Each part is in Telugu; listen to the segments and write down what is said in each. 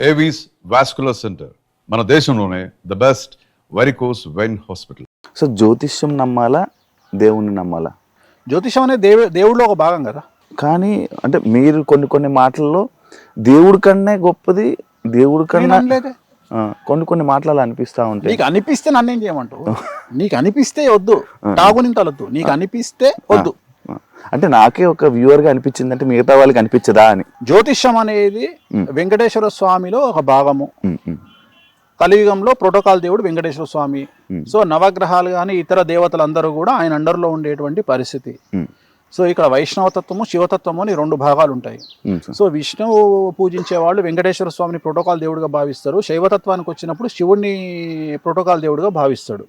ఏవీస్ వాస్కులర్ సెంటర్ మన దేశంలోనే the best varicose vein hospital. So జ్యోతిష్యం నమ్మాలా, దేవుణ్ణి నమ్మాలా? జ్యోతిషం అనేది దేవుడిలో ఒక భాగం కదా. కానీ అంటే మీరు కొన్ని మాటల్లో దేవుడి కన్నా గొప్పది, దేవుడి కన్నా కొన్ని మాటలు అనిపిస్తా ఉంటాయి. నీకు అనిపిస్తే నన్నేం చేయమంటావు? నీకు అనిపిస్తే వద్దు, తాగునింతలొద్దు, నీకు అనిపిస్తే వద్దు. అంటే నాకే ఒక వ్యూవర్గా అనిపించింది, అంటే మిగతా వాళ్ళకి అనిపించదా అని. జ్యోతిష్యం అనేది వెంకటేశ్వర స్వామిలో ఒక భాగము. కలియుగంలో ప్రోటోకాల్ దేవుడు వెంకటేశ్వర స్వామి. సో నవగ్రహాలు కానీ ఇతర దేవతలందరూ కూడా ఆయన అండర్లో ఉండేటువంటి పరిస్థితి. సో ఇక్కడ వైష్ణవతత్వము, శివతత్వము అని రెండు భాగాలు ఉంటాయి. సో విష్ణువు పూజించే వాళ్ళు వెంకటేశ్వర స్వామిని ప్రోటోకాల్ దేవుడిగా భావిస్తారు. శైవతత్వానికి వచ్చినప్పుడు శివుడిని ప్రోటోకాల్ దేవుడిగా భావిస్తాడు.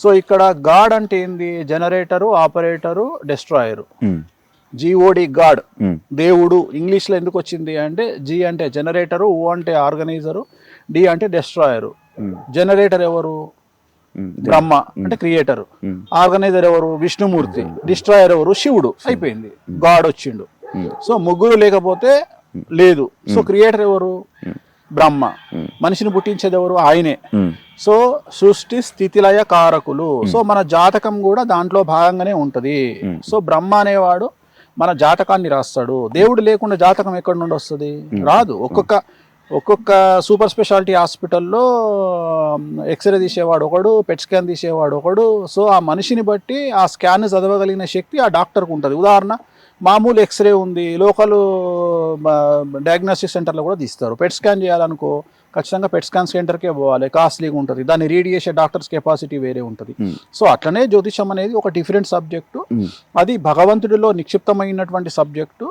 సో ఇక్కడ గాడ్ అంటే ఏంది? Generator, operator, destroyer. G O D god, దేవుడు. ఇంగ్లీష్లో ఎందుకు వచ్చింది అంటే జి అంటే జనరేటరు, ఓ అంటే ఆర్గనైజరు, డి అంటే డెస్ట్రాయరు. జనరేటర్ ఎవరు? బ్రహ్మ అంటే క్రియేటర్. ఆర్గనైజర్ ఎవరు? విష్ణుమూర్తి. డిస్ట్రాయర్ ఎవరు? శివుడు. అయిపోయింది, గాడ్ వచ్చిండు. సో ముగ్గురు లేకపోతే లేదు. సో క్రియేటర్ ఎవరు? బ్రహ్మ. మనిషిని పుట్టించేది ఎవరు? ఆయనే. సో సృష్టి స్థితిలయ కారకులు. సో మన జాతకం కూడా దాంట్లో భాగంగానే ఉంటది. సో బ్రహ్మ అనేవాడు మన జాతకాన్ని రాస్తాడు. దేవుడు లేకుండా జాతకం ఎక్కడి నుండి వస్తుంది? రాదు. ఒక్కొక్క సూపర్ స్పెషాలిటీ హాస్పిటల్లో ఎక్స్రే తీసేవాడు ఒకడు, పెట్ స్కాన్ తీసేవాడు ఒకడు. సో ఆ మనిషిని బట్టి ఆ స్కాన్ చదవగలిగిన శక్తి ఆ డాక్టర్కి ఉంటుంది. ఉదాహరణ, మామూలు ఎక్స్రే ఉంది, లోకల్ డయాగ్నోస్టిక్ సెంటర్లో కూడా తీస్తారు. పెట్ స్కాన్ చేయాలనుకో ఖచ్చితంగా పెట్ స్కాన్ సెంటర్కే పోవాలి, కాస్ట్లీగా ఉంటుంది. దాన్ని రీడ్ చేసే డాక్టర్స్ కెపాసిటీ వేరే ఉంటుంది. సో అట్లనే జ్యోతిషం అనేది ఒక డిఫరెంట్ సబ్జెక్టు. అది భగవంతుడిలో నిక్షిప్తమైనటువంటి సబ్జెక్టు.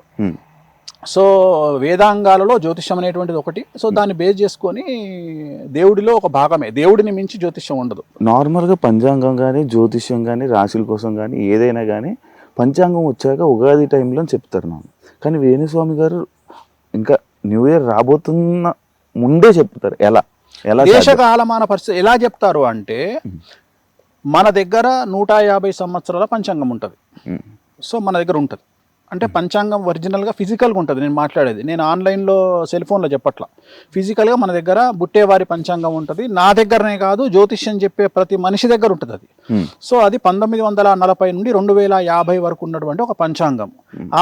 సో వేదాంగాలలో జ్యోతిష్యం అనేటువంటిది ఒకటి. సో దాన్ని బేస్ చేసుకొని దేవుడిలో ఒక భాగమే. దేవుడిని మించి జ్యోతిష్యం ఉండదు. నార్మల్గా పంచాంగం కానీ, జ్యోతిష్యం కానీ, రాశుల కోసం కానీ ఏదైనా కానీ పంచాంగం వచ్చాక ఉగాది టైంలో చెప్తారు నాకు. కానీ వేణుస్వామి గారు ఇంకా న్యూ ఇయర్ రాబోతున్న ముందే చెప్తారు. ఎలా దేశకాలమాన పరిస్థితి ఎలా చెప్తారు అంటే, మన దగ్గర 150 సంవత్సరాల పంచాంగం ఉంటుంది. సో మన దగ్గర ఉంటుంది అంటే పంచాంగం ఒరిజినల్గా ఫిజికల్గా ఉంటుంది. నేను మాట్లాడేది నేను ఆన్లైన్లో సెల్ ఫోన్లో చెప్పట్లా. ఫిజికల్గా మన దగ్గర బుట్టేవారి పంచాంగం ఉంటుంది. నా దగ్గరనే కాదు, జ్యోతిష్యం చెప్పే ప్రతి మనిషి దగ్గర ఉంటుంది అది. సో అది 1940 నుండి 2050 వరకు ఉన్నటువంటి ఒక పంచాంగం.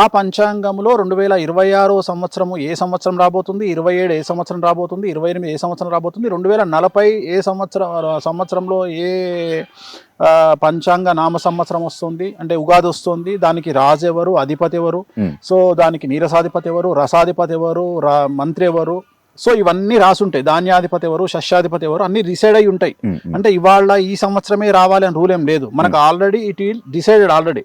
ఆ పంచాంగంలో 2026 సంవత్సరము ఏ సంవత్సరం రాబోతుంది, 27 ఏ సంవత్సరం రాబోతుంది, 28 ఏ సంవత్సరం రాబోతుంది, 2040 ఏ సంవత్సరంలో ఏ పంచాంగ నామ సంవత్సరం వస్తుంది అంటే ఉగాది వస్తుంది. దానికి రాజు ఎవరు, అధిపతి ఎవరు, సో దానికి నీరసాధిపతి ఎవరు, రసాధిపతి ఎవరు, మంత్రి ఎవరు, సో ఇవన్నీ రాసుంటాయి. ధాన్యాధిపతి ఎవరు, శస్యాధిపతి ఎవరు, అన్ని డిసైడ్ అయి ఉంటాయి. అంటే ఇవాళ ఈ సంవత్సరమే రావాలి అని రూల్ ఏం లేదు. మనకు ఆల్రెడీ ఇట్ ఈల్ డిసైడెడ్ ఆల్రెడీ.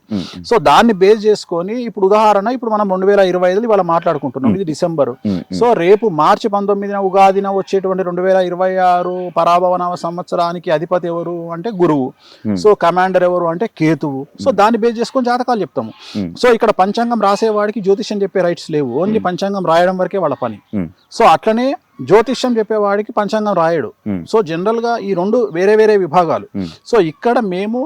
సో దాన్ని బేస్ చేసుకొని ఇప్పుడు ఉదాహరణ, ఇప్పుడు మనం 2025 ఇవాళ మాట్లాడుకుంటున్నాం. ఇది డిసెంబర్. సో రేపు మార్చి 19న ఉగాదిన వచ్చేటువంటి 2026 పరాభవనామ సంవత్సరానికి అధిపతి ఎవరు అంటే గురువు. సో కమాండర్ ఎవరు అంటే కేతువు. సో దాన్ని బేస్ చేసుకొని జాతకాలు చెప్తాము. సో ఇక్కడ పంచాంగం రాసేవాడికి జ్యోతిష్యం చెప్పే రైట్స్ లేవు. ఓన్లీ పంచాంగం రాయడం వరకే వాళ్ళ పని. సో అట్లనే జ్యోతిష్యం చెప్పేవాడికి పంచాంగం రాయడు. సో జనరల్ గా ఈ రెండు వేరే వేరే విభాగాలు. సో ఇక్కడ మేము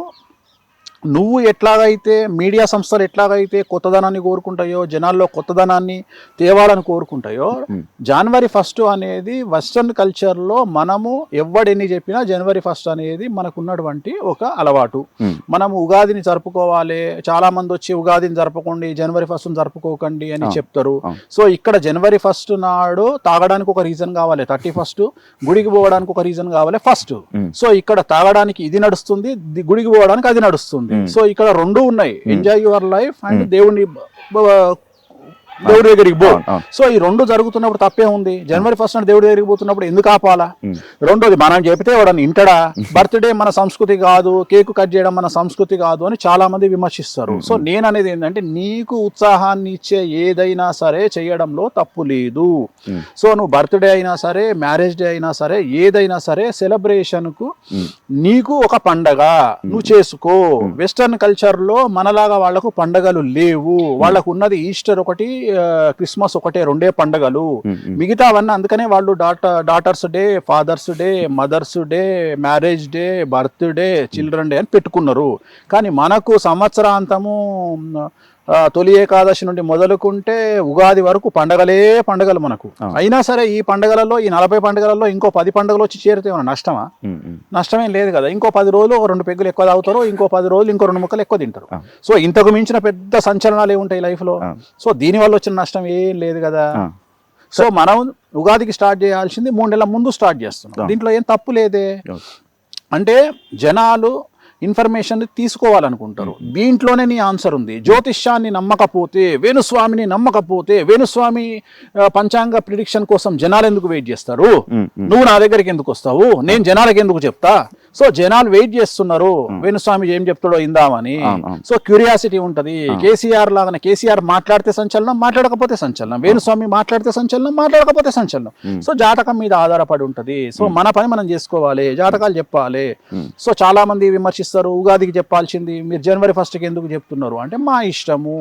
నువ్వు ఎట్లాగైతే మీడియా సంస్థలు ఎట్లాగైతే కొత్తదనాన్ని కోరుకుంటాయో, జనాల్లో కొత్తదనాన్ని తేవాలని కోరుకుంటాయో, జనవరి 1 అనేది వెస్టర్న్ కల్చర్లో మనము ఎవ్వడెన్ని చెప్పినా జనవరి 1 అనేది మనకున్నటువంటి ఒక అలవాటు. మనము ఉగాదిని జరుపుకోవాలి, చాలా మంది వచ్చి ఉగాదిని జరపకండి, జనవరి 1 జరుపుకోకండి అని చెప్తారు. సో ఇక్కడ జనవరి 1 నాడు తాగడానికి ఒక రీజన్ కావాలి, 31 గుడికి పోవడానికి ఒక రీజన్ కావాలి ఫస్ట్. సో ఇక్కడ తాగడానికి ఇది నడుస్తుంది, గుడికి పోవడానికి అది నడుస్తుంది. సో ఇక్కడ రెండు ఉన్నాయి, ఎంజాయ్ యువర్ లైఫ్ అండ్ దేవుడి దగ్గరికి పో. సో ఈ రెండు జరుగుతున్నప్పుడు తప్పే ఉంది. జనవరి 1 నాడు దేవుడి దగ్గరికి పోతున్నప్పుడు ఎందుకు ఆపాలా? రెండోది, మనం చెప్తే వాడని ఇంటడా? బర్త్డే మన సంస్కృతి కాదు, కేకు కట్ చేయడం మన సంస్కృతి కాదు అని చాలా మంది విమర్శిస్తారు. సో నేను అనేది ఏంటంటే, నీకు ఉత్సాహాన్ని ఇచ్చే ఏదైనా సరే చేయడంలో తప్పు లేదు. సో నువ్వు బర్త్డే అయినా సరే, మ్యారేజ్ డే అయినా సరే, ఏదైనా సరే సెలబ్రేషన్ కు నీకు ఒక పండగ నువ్వు చేసుకో. వెస్టర్న్ కల్చర్ లో మనలాగా వాళ్లకు పండగలు లేవు. వాళ్ళకు ఉన్నది ఈస్టర్ ఒకటి, క్రిస్మస్ ఒకటే, రెండే పండుగలు. మిగతా అవన్నీ అందుకనే వాళ్ళు daughters day, fathers day, mothers day, marriage day, birthday, children day అని పెట్టుకున్నారు. కానీ మనకు సంవత్సరాంతము తొలి ఏకాదశి నుండి మొదలుకుంటే ఉగాది వరకు పండగలు మనకు. అయినా సరే ఈ పండగలలో, ఈ 40 పండుగలలో ఇంకో 10 పండుగలు వచ్చి చేరితే ఏమన్నా నష్టమా? నష్టమేం లేదు కదా. ఇంకో 10 రోజులు 2 పెగ్గులు ఎక్కువ తాగుతారు, ఇంకో 10 రోజులు ఇంకో 2 ముక్కలు ఎక్కువ తింటారు. సో ఇంతకు మించిన పెద్ద సంచలనాలు ఏముంటాయి లైఫ్లో? సో దీనివల్ల వచ్చిన నష్టం ఏం లేదు కదా. సో మనం ఉగాదికి స్టార్ట్ చేయాల్సింది 3 నెలల ముందు స్టార్ట్ చేస్తున్నాం. దీంట్లో ఏం తప్పు లేదే. అంటే జనాలు ఇన్ఫర్మేషన్ తీసుకోవాలనుకుంటారు. దీంట్లోనే నీ ఆన్సర్ ఉంది. జ్యోతిష్యాన్ని నమ్మకపోతే, వేణుస్వామిని నమ్మకపోతే, వేణుస్వామి పంచాంగ ప్రిడిక్షన్ కోసం జనాలు ఎందుకు వెయిట్ చేస్తారు? నువ్వు నా దగ్గరికి ఎందుకు వస్తావు? నేను జనాలకి ఎందుకు చెప్తా? సో జనాలు వెయిట్ చేస్తున్నారు వేణుస్వామి ఏం చెప్తాడో ఇందామని. సో క్యూరియాసిటీ ఉంటది. కేసీఆర్ లాగానే, కేసీఆర్ మాట్లాడితే సంచలనం, మాట్లాడకపోతే సంచలనం. వేణుస్వామి మాట్లాడితే సంచలనం, మాట్లాడకపోతే సంచలనం. సో జాతకం మీద ఆధారపడి ఉంటది. సో మన పని మనం చేసుకోవాలి, జాతకాలు చెప్పాలి. సో చాలా మంది విమర్శిస్తారు, ఉగాదికి చెప్పాల్సింది మీరు జనవరి 1కి ఎందుకు చెప్తున్నారు అంటే మా ఇష్టము.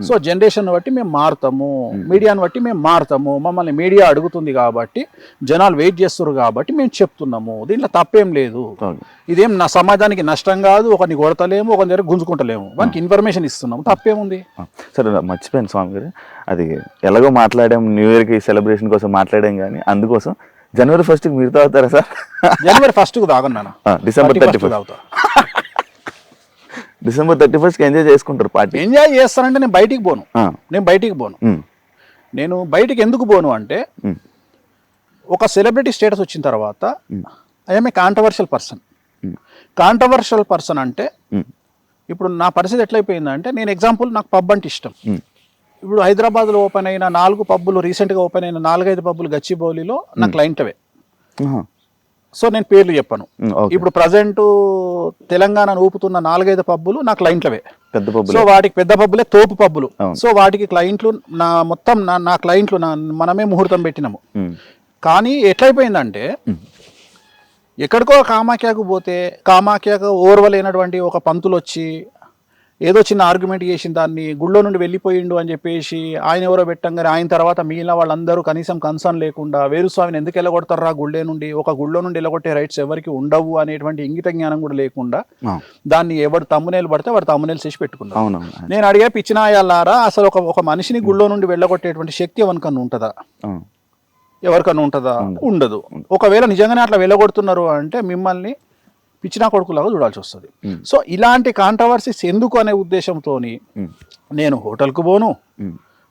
సో జనరేషన్ బట్టి మేము మారుతాము, మీడియాను బట్టి మేము మారుతాము. మమ్మల్ని మీడియా అడుగుతుంది కాబట్టి, జనాలు వెయిట్ చేస్తారు కాబట్టి మేము చెప్తున్నాము. దీంట్లో తప్పేం లేదు. ఇదేం నా సమాజానికి నష్టం కాదు. ఒకరిని కొడతలేము, ఒకరి దగ్గర గుంజుకుంటలేము. మనకి ఇన్ఫర్మేషన్ ఇస్తున్నాము, తప్పేముంది? సరే మర్చిపోయాను స్వామి గారు, అది ఎలాగో మాట్లాడాం, న్యూ ఇయర్కి సెలబ్రేషన్ కోసం మాట్లాడాం, కానీ అందుకోసం జనవరి 1కి మీరు తాగుతారా సార్? జనవరి 1కు తాగను, డిసెంబర్ 31 తాగుతా. డిసెంబర్ 31కి ఎంజాయ్ చేసుకుంటారు పార్టీ. ఎంజాయ్ చేస్తానంటే నేను బయటికి పోను. నేను బయటికి ఎందుకు పోను అంటే, ఒక సెలబ్రిటీ స్టేటస్ వచ్చిన తర్వాత I'm a controversial person. Controversial person అంటే ఇప్పుడు నా పరిస్థితి ఎట్లయిపోయిందంటే, నేను ఎగ్జాంపుల్, నాకు పబ్ అంటే ఇష్టం. ఇప్పుడు హైదరాబాద్లో ఓపెన్ అయిన 4 పబ్బులు, రీసెంట్గా ఓపెన్ అయిన 4-5 పబ్బులు గచ్చిబౌలిలో నా క్లయింట్వే. సో నేను పేర్లు చెప్పను. ఇప్పుడు ప్రజెంట్ తెలంగాణను ఊపుతున్న 4-5 పబ్బులు నా క్లయింట్లవే. సో వాటికి పెద్ద పబ్బులే తోపు పబ్బులు. సో వాటికి క్లయింట్లు నా క్లయింట్లు మనమే ముహూర్తం పెట్టినాము. కానీ ఎట్లయిపోయిందంటే, ఎక్కడికో కామాఖ్యకు పోతే, కామాఖ్యకు ఓర్వలేనటువంటి ఒక పంతులు వచ్చి ఏదో చిన్న ఆర్గ్యుమెంట్ చేసిన దాన్ని గుళ్ళో నుండి వెళ్ళిపోయిండు అని చెప్పేసి ఆయన ఎవరో పెట్టంగానే, ఆయన తర్వాత మిగిలిన వాళ్ళందరూ కనీసం కన్సర్న్ లేకుండా వేణుస్వామిని ఎందుకు వెళ్ళగొడతారా గుళ్ళే నుండి, ఒక గుళ్ళో నుండి వెళ్ళగొట్టే రైట్స్ ఎవరికి ఉండవు అనేటువంటి ఇంగిత జ్ఞానం కూడా లేకుండా దాన్ని ఎవరు తమ్మునేలు పడితే వాడు తమ్మునేలు చేసి పెట్టుకున్నాను. నేను అడిగే పిచ్చినాయాలారా, అసలు ఒక మనిషిని గుళ్ళో నుండి వెళ్ళగొట్టేటువంటి శక్తి ఎవరికన్నా ఉంటుందా? ఉండదు. ఒకవేళ నిజంగానే అట్లా వెళ్ళగొడుతున్నారు అంటే మిమ్మల్ని పిచ్చినా కొడుకులాగా చూడాల్సి వస్తుంది. సో ఇలాంటి కాంట్రవర్సీస్ ఎందుకు అనే ఉద్దేశంతో నేను హోటల్కు పోను,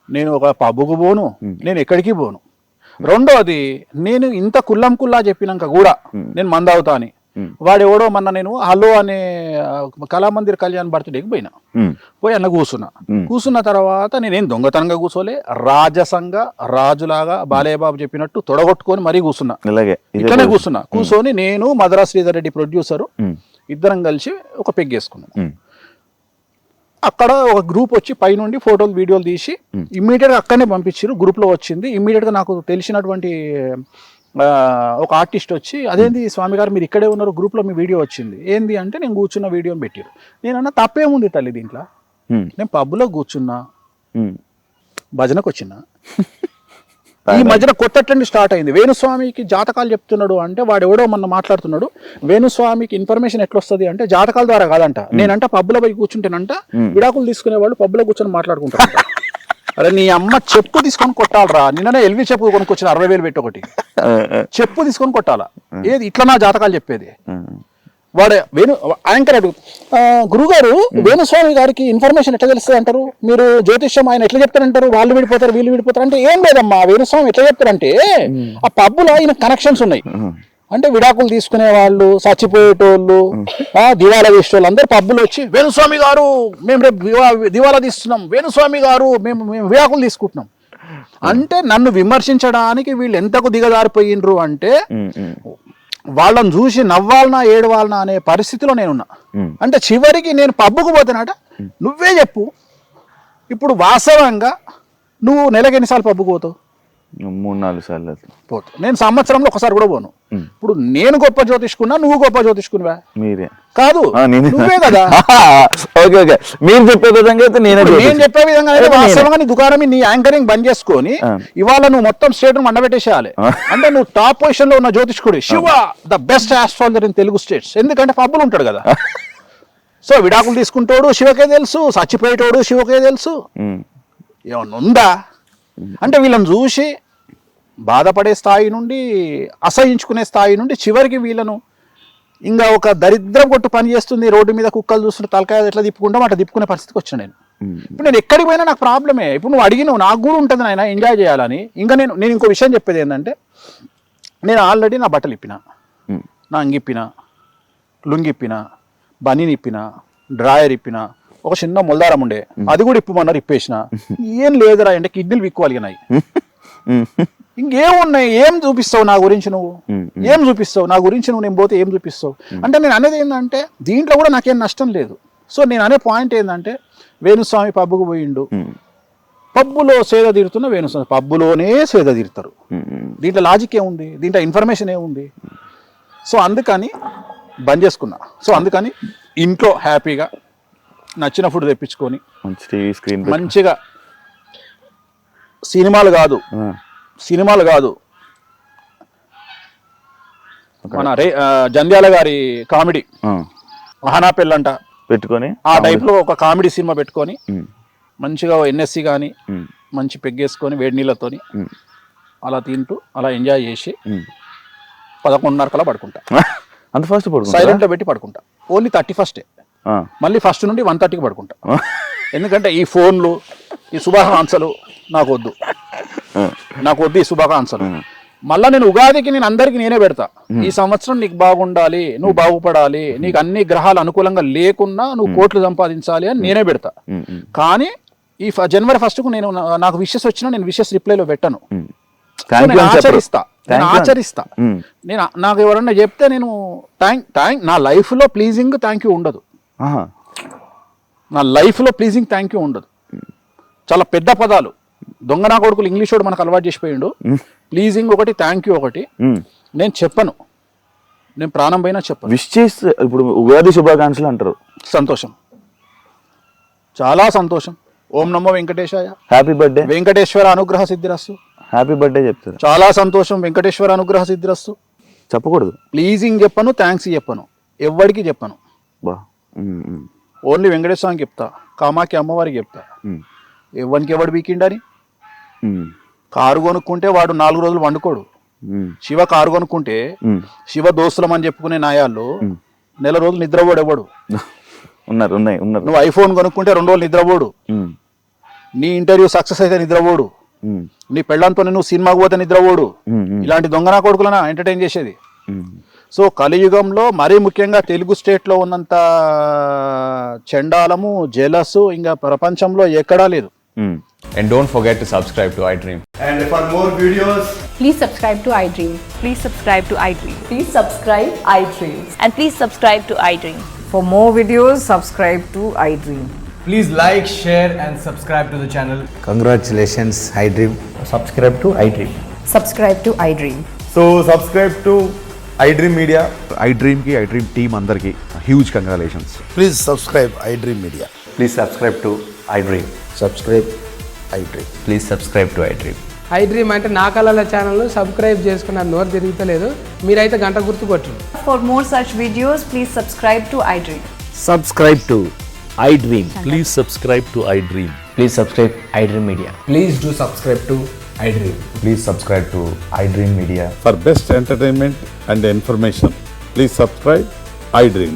నేను ఒక పబ్కు పోను, నేను ఎక్కడికి పోను. రెండోది, నేను ఇంత కుల్లా చెప్పినాక కూడా నేను మందావుతా అని వాడెవడో మొన్న నేను హలో అనే కళామందిర్ కళ్యాణ్ బర్త్డేకి పోయి అన్న కూర్చున్న తర్వాత నేనేం దొంగతనంగా కూర్చోలే, రాజసంగా రాజులాగా బాలయ్యబాబు చెప్పినట్టు తొడగొట్టుకొని మరీ కూర్చున్నా. ఇట్లనే కూర్చొని నేను మధురా శ్రీధర్ రెడ్డి ప్రొడ్యూసరు ఇద్దరం కలిసి ఒక పెగ్గేసుకున్నాం. అక్కడ ఒక గ్రూప్ వచ్చి పైనుండి ఫోటోలు వీడియోలు తీసి ఇమ్మీడియట్గా అక్కడనే పంపించారు. గ్రూప్లో వచ్చింది. ఇమ్మీడియట్గా నాకు తెలిసినటువంటి ఒక ఆర్టిస్ట్ వచ్చి, అదేంది స్వామి గారు మీరు ఇక్కడే ఉన్నారు, గ్రూప్లో మీ వీడియో వచ్చింది ఏంది అంటే, నేను కూర్చున్న వీడియోని పెట్టారు. నేనన్నా తప్పేముంది తల్లి దీంట్లో, నేను పబ్లో కూర్చున్నా, భజనకు వచ్చిన. ఈ మధ్యన కొత్త ట్రెండ్ స్టార్ట్ అయింది. వేణుస్వామికి జాతకాలు చెప్తున్నాడు అంటే వాడు ఎవడో మొన్న మాట్లాడుతున్నాడు, వేణుస్వామికి ఇన్ఫర్మేషన్ ఎట్లా వస్తుంది అంటే జాతకాల ద్వారా కాదంట. నేనంట పబ్లో పోయి కూర్చుంటేనంట విడాకులు తీసుకునే వాళ్ళు పబ్లో కూర్చొని మాట్లాడుకుంటారు. అరే నీ అమ్మ చెప్పు తీసుకొని కొట్టాలరా, నిన్ననే ఎల్వి చెప్పు కొనుక్కొచ్చిన 60,000 పెట్టి ఒకటి చెప్పు తీసుకొని కొట్టాలా. ఏది ఇట్లా నా జాతకాలు చెప్పేది? వాడే యాంకర్ అడుగు, గురుగారు వేణుస్వామి గారికి ఇన్ఫర్మేషన్ ఎట్లా తెలుస్తుంది అంటారు, మీరు జ్యోతిష్యం ఆయన ఎట్లా చెప్తారంటారు, వాళ్ళు విడిపోతారు వీళ్ళు విడిపోతారు అంటే, ఏం లేదమ్మా వేణుస్వామి ఎట్లా చెప్తారంటే ఆ పబ్బులో ఆయన కనెక్షన్స్ ఉన్నాయి. అంటే విడాకులు తీసుకునే వాళ్ళు, చచ్చిపోయేటోళ్ళు, దివాలా తీసేటోళ్ళు అందరూ పబ్బులు వచ్చి, వేణుస్వామి గారు మేము రేపు దివాలా తీస్తున్నాం, వేణుస్వామి గారు మేము విడాకులు తీసుకుంటున్నాం అంటే, నన్ను విమర్శించడానికి వీళ్ళు ఎంతకు దిగజారిపోయినరు అంటే, వాళ్ళని చూసి నవ్వాలనా ఏడవాలనా అనే పరిస్థితిలో నేనున్నా. అంటే చివరికి నేను పబ్బుకు పోతానట, నువ్వే చెప్పు ఇప్పుడు వాస్తవంగా నువ్వు నెలకి ఎన్నిసార్లు పబ్బుకు పోతావు? 3-4 సార్లు పోతావు. నేను సంవత్సరంలో ఒకసారి కూడా పోను. ఇప్పుడు నేను గొప్ప జ్యోతిష్కున్నా, నువ్వు గొప్ప జ్యోతిష్కునివా? మీరే కాదు, నువ్వే కదా. మీరు చెప్పే విధంగా నేను చెప్పే విధంగా వాస్తవంగా నీ దుకాణం, నీ యాంకరింగ్ బంద్ చేసుకొని ఇవాళ నువ్వు మొత్తం స్టేట్ మండబెట్టేసేయాలి. అంటే నువ్వు టాప్ పొజిషన్ లో ఉన్న జ్యోతిష్కుడు, Shiva the best astrologer in Telugu states. ఎందుకంటే పబ్బులు ఉంటాడు కదా. సో విడాకులు తీసుకుంటాడు శివకే తెలుసు, చచ్చిపోయేటోడు శివకే తెలుసు. ఏమన్నా ఉందా అంటే వీళ్ళని చూసి బాధపడే స్థాయి నుండి అసహించుకునే స్థాయి నుండి చివరికి వీళ్ళను ఇంకా ఒక దరిద్రం కొట్టు పని చేస్తుంది, రోడ్డు మీద కుక్కలు చూస్తుంటే తలకాయ ఎట్లా తిప్పుకుంటాం అట్లా తిప్పుకునే పరిస్థితికి వచ్చిన నేను. ఇప్పుడు నేను ఎక్కడికి పోయినా నాకు ప్రాబ్లమే. ఇప్పుడు నువ్వు అడిగినావు, నాకు కూడా ఉంటుంది నాయన ఎంజాయ్ చేయాలని. ఇంకా నేను ఇంకో విషయం చెప్పేది ఏంటంటే, నేను ఆల్రెడీ నా బట్టలు ఇప్పిన, నా అంగిప్పిన, లుంగిప్పిన, బనీని ఇప్పిన, డ్రాయర్ ఇప్పిన, ఒక చిన్న మొల్దారం ఉండే అది కూడా ఇప్పమన్నారు, ఇప్పేసిన. ఏం లేదురా అంటే కిడ్నీలు విక్కువలిగినాయి. ఇంకేమున్నాయి? ఏం చూపిస్తావు నా గురించి నువ్వు? ఏం చూపిస్తావు నా గురించి నువ్వు? నేను పోతే ఏం చూపిస్తావు అంటే నేను అనేది ఏంటంటే దీంట్లో కూడా నాకేం నష్టం లేదు. సో నేను అనే పాయింట్ ఏంటంటే, వేణుస్వామి పబ్బుకు పోయిండు, పబ్బులో సేద తీరుతున్న వేణుస్వామి పబ్బులోనే సేద తీరుతారు. దీంట్లో లాజిక్ ఏముంది? దీంట్లో ఇన్ఫర్మేషన్ ఏముంది? సో అందుకని బంద్ చేసుకున్నా. సో అందుకని ఇంట్లో హ్యాపీగా నచ్చిన ఫుడ్ తెప్పించుకొని మంచి టీవీ స్క్రీన్ మంచిగా సినిమాలు కాదు మన జంధ్యాల గారి కామెడీ ఆహనా పెళ్ళంట పెట్టుకొని ఆ టైప్ లో ఒక కామెడీ సినిమా పెట్టుకొని మంచిగా ఎన్ఎస్సి కానీ మంచి పెగ్గేసుకొని వేడి నీళ్ళతోని అలా తింటూ అలా ఎంజాయ్ చేసి 11:30 కల్లా పడుకుంటా. అంత ఫస్ట్ పడుకుంటా? సైలెంట్ లో పెట్టి పడుకుంటా. ఓన్లీ 31st మళ్ళీ ఫస్ట్ నుండి 1:30కి పడుకుంటా. ఎందుకంటే ఈ ఫోన్లు, ఈ శుభాకాంక్షలు నాకు వద్దు ఈ శుభాకాంక్షలు. మళ్ళా నేను ఉగాదికి నేను అందరికి నేనే పెడతా, ఈ సంవత్సరం నీకు బాగుండాలి, నువ్వు బాగుపడాలి, నీకు అన్ని గ్రహాలు అనుకూలంగా లేకున్నా నువ్వు కోట్లు సంపాదించాలి అని నేనే పెడతా. కానీ ఈ January 1st కు నాకు విషెస్ వచ్చినా నేను విషెస్ రిప్లైలో పెట్టను. ఆచరిస్తా. నేను నాకు ఎవరన్నా చెప్తే నేను నా లైఫ్ లో ప్లీజింగ్ థ్యాంక్ యూ ఉండదు. నా లైఫ్ లో ప్లీజింగ్ థ్యాంక్ యూ ఉండదు. చాలా పెద్ద పదాలు దొంగ నా కొడుకులు ఇంగ్లీష్ వాడు మనకు అలవాటు చేసిపోయిండు. ప్లీజింగ్ ఒకటి, థ్యాంక్ యూ ఒకటి నేను చెప్పను. నేను ప్రాణం పైన చెప్పను. విష్ చేస్తే ఇప్పుడు ఉగాది శుభాకాంక్షలు అంటారు. సంతోషం, చాలా సంతోషం. ఓం నమో వెంకటేశాయ, హ్యాపీ బర్త్డే, వెంకటేశ్వర అనుగ్రహ సిద్ధిరస్తు. హ్యాపీ బర్త్డే చెప్తారు. చాలా సంతోషం, వెంకటేశ్వర అనుగ్రహ సిద్ధిరస్తు. చెప్పకూడదు. ప్లీజింగ్ చెప్పను, థ్యాంక్స్ చెప్పను, ఎవ్వడికి చెప్పను. ఓన్లీ వెంకటేశ్వరానికి చెప్తా, కామాఖ్య అమ్మవారికి చెప్తా. ఎవరికి ఎవడు వీకిండని. కారు కొనుక్కుంటే వాడు 4 రోజులు వండుకోడు. శివ కారు కొనుక్కుంటే శివ దోస్తులం అని చెప్పుకునే నాయాళ్ళు 1 రోజులు నిద్రపోడు ఎవడు. నువ్వు ఐఫోన్ కొనుక్కుంటే 2 రోజులు నిద్రపోడు. నీ ఇంటర్వ్యూ సక్సెస్ అయితే నిద్రపోడు. నీ పెళ్ళంతో నువ్వు సినిమాకు పోతే నిద్రపోడు. ఇలాంటి దొంగనా కొడుకులనా ఎంటర్టైన్ చేసేది. సో కలియుగంలో మరీ ముఖ్యంగా తెలుగు స్టేట్లో ఉన్నంత చండాలము, జెలస్ ఇంకా ప్రపంచంలో ఎక్కడా లేదు. And don't forget to subscribe to iDream. And for more videos, please subscribe to iDream. Please subscribe to iDream. Please subscribe iDream. And please subscribe to iDream. For more videos, subscribe to iDream. please like, share and subscribe to the channel. Congratulations, iDream. Subscribe to iDream. Subscribe to iDream. So subscribe to iDream Media. iDream team అందరికి huge congratulations. Please subscribe iDream Media. Please subscribe to iDream. Subscribe iDream. Please subscribe to iDream. iDream అంటే నా కళల ఛానల్ సబ్స్క్రైబ్ చేసుకున్న నోరు తిరుగుతలేదు, మీరైతే గంట గుర్తు కొట్టండి. For more such videos, please subscribe to iDream. Subscribe to iDream. Please subscribe to iDream. Please subscribe iDream Media. Please do subscribe to iDream. Please subscribe to iDream Media. For best entertainment and information, please subscribe iDream.